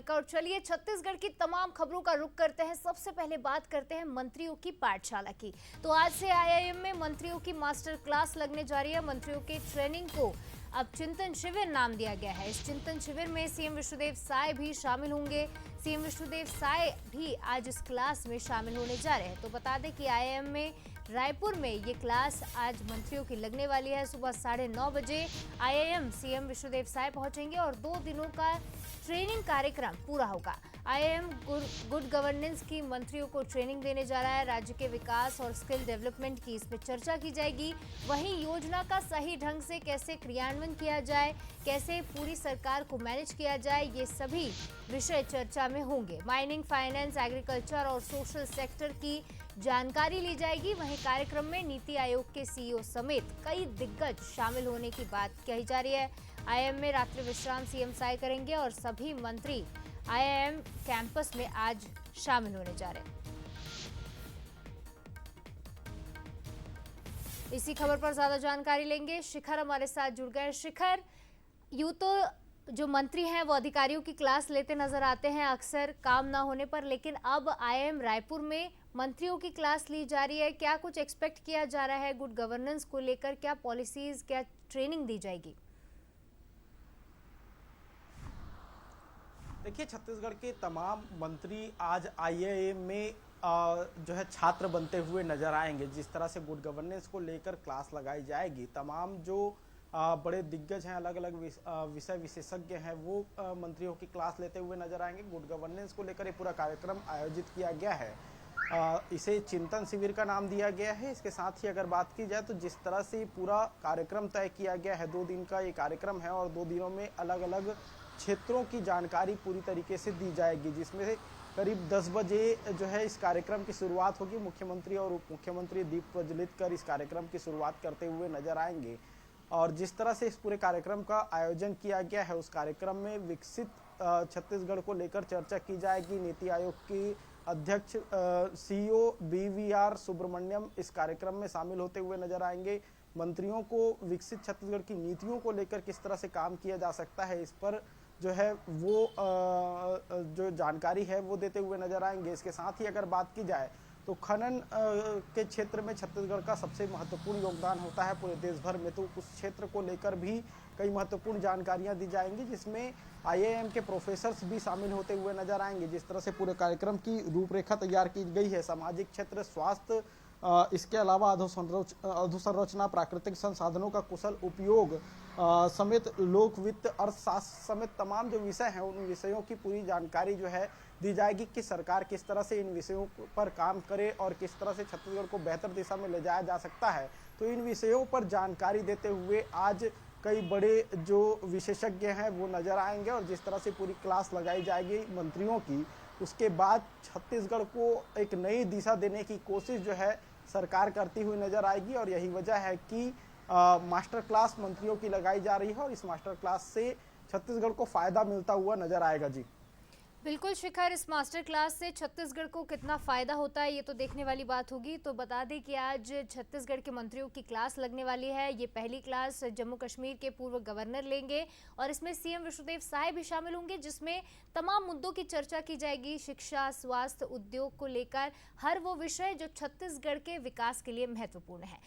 का। और चलिए छत्तीसगढ़ की तमाम खबरों का रुख करते हैं। सबसे पहले बात करते हैं मंत्रियों की पाठशाला की। तो आज से आईआईएम में मंत्रियों की मास्टर क्लास लगने जा रही है। मंत्रियों के ट्रेनिंग को अब चिंतन शिविर नाम दिया गया है। इस चिंतन शिविर में सीएम विष्णुदेव साय भी शामिल होंगे। सीएम विष्णुदेव साय भी आज इस क्लास में शामिल होने जा रहे हैं। तो बता दें कि आईआईएम में रायपुर में ये क्लास आज मंत्रियों की लगने वाली है। सुबह 9:30 बजे आईआईएम सीएम विष्णुदेव साय पहुंचेंगे और 2 दिनों का ट्रेनिंग कार्यक्रम पूरा होगा। आईआईएम गुड गवर्नेंस की मंत्रियों को ट्रेनिंग देने जा रहा है। राज्य के विकास और स्किल डेवलपमेंट की इसमें चर्चा की जाएगी। वहीं योजना का सही ढंग से कैसे क्रियान्वयन किया जाए, कैसे पूरी सरकार को मैनेज किया जाए, ये सभी विषय चर्चा में होंगे। माइनिंग, फाइनेंस, एग्रीकल्चर और सोशल सेक्टर की जानकारी ली जाएगी। वहीं कार्यक्रम में नीति आयोग के सीईओ समेत कई दिग्गज शामिल होने की बात कही जा रही है। आईआईएम में रात्रि विश्राम सीएम साय करेंगे और सभी मंत्री आईआईएम कैंपस में आज शामिल होने जा रहे हैं। इसी खबर पर ज्यादा जानकारी लेंगे। शिखर हमारे साथ जुड़ गए। शिखर, यूं तो जो मंत्री हैं वो अधिकारियों की क्लास लेते नजर आते हैं अक्सर काम ना होने पर, लेकिन अब आईआईएम रायपुर में मंत्रियों की क्लास ली जा रही है। क्या कुछ एक्सपेक्ट किया जा रहा है गुड गवर्नेंस को लेकर? क्या पॉलिसीज, क्या ट्रेनिंग दी जाएगी? देखिए, छत्तीसगढ़ के तमाम मंत्री आज आईआईएम में जो है छात्र बनते हुए नजर आएंगे। जिस तरह से गुड गवर्नेंस को लेकर क्लास लगाई जाएगी, तमाम जो बड़े दिग्गज हैं, अलग अलग विषय विशेषज्ञ हैं, वो मंत्रियों की क्लास लेते हुए नजर आएंगे। गुड गवर्नेंस को लेकर ये पूरा कार्यक्रम आयोजित किया गया है। इसे चिंतन शिविर का नाम दिया गया है। इसके साथ ही अगर बात की जाए तो जिस तरह से पूरा कार्यक्रम तय किया गया है, 2 दिन का ये कार्यक्रम है और 2 दिनों में अलग अलग क्षेत्रों की जानकारी पूरी तरीके से दी जाएगी, जिसमें करीब 10 बजे जो है इस कार्यक्रम की शुरुआत होगी। मुख्यमंत्री और उप मुख्यमंत्री दीप प्रज्वलित कर इस कार्यक्रम की शुरुआत करते हुए नजर आएंगे। और जिस तरह से इस पूरे कार्यक्रम का आयोजन किया गया है, उस कार्यक्रम में विकसित छत्तीसगढ़ को लेकर चर्चा की जाएगी। नीति आयोग की अध्यक्ष सीईओ बीवीआर सुब्रमण्यम इस कार्यक्रम में शामिल होते हुए नजर आएंगे। मंत्रियों को विकसित छत्तीसगढ़ की नीतियों को लेकर किस तरह से काम किया जा सकता है, इस पर जो है वो जो जानकारी है वो देते हुए नजर आएंगे। इसके साथ ही अगर बात की जाए तो खनन के क्षेत्र में छत्तीसगढ़ का सबसे महत्वपूर्ण योगदान होता है पूरे देश भर में, तो उस क्षेत्र को लेकर भी कई महत्वपूर्ण जानकारियां दी जाएंगी, जिसमें आईआईएम के प्रोफेसर्स भी शामिल होते हुए नजर आएंगे। जिस तरह से पूरे कार्यक्रम की रूपरेखा तैयार की गई है, सामाजिक क्षेत्र, स्वास्थ्य, इसके अलावा अधोसंरचना, प्राकृतिक संसाधनों का कुशल उपयोग समेत लोक वित्त, अर्थशास्त्र समेत तमाम जो विषय हैं, उन विषयों की पूरी जानकारी जो है दी जाएगी कि सरकार किस तरह से इन विषयों पर काम करे और किस तरह से छत्तीसगढ़ को बेहतर दिशा में ले जाया जा सकता है। तो इन विषयों पर जानकारी देते हुए आज कई बड़े जो विशेषज्ञ हैं वो नजर आएंगे और जिस तरह से पूरी क्लास लगाई जाएगी मंत्रियों की, उसके बाद छत्तीसगढ़ को एक नई दिशा देने की कोशिश जो है सरकार करती हुई नजर आएगी। और यही वजह है कि मास्टर क्लास मंत्रियों की लगाई जा रही है और इस मास्टर क्लास से छत्तीसगढ़ को फायदा मिलता हुआ नजर आएगा। जी बिल्कुल शिखर, इस मास्टर क्लास से छत्तीसगढ़ को कितना फायदा होता है ये तो देखने वाली बात होगी। तो बता दें कि आज छत्तीसगढ़ के मंत्रियों की क्लास लगने वाली है। ये पहली क्लास जम्मू कश्मीर के पूर्व गवर्नर लेंगे और इसमें सीएम विष्णुदेव साय भी शामिल होंगे, जिसमें तमाम मुद्दों की चर्चा की जाएगी। शिक्षा, स्वास्थ्य, उद्योग को लेकर हर वो विषय जो छत्तीसगढ़ के विकास के लिए महत्वपूर्ण है।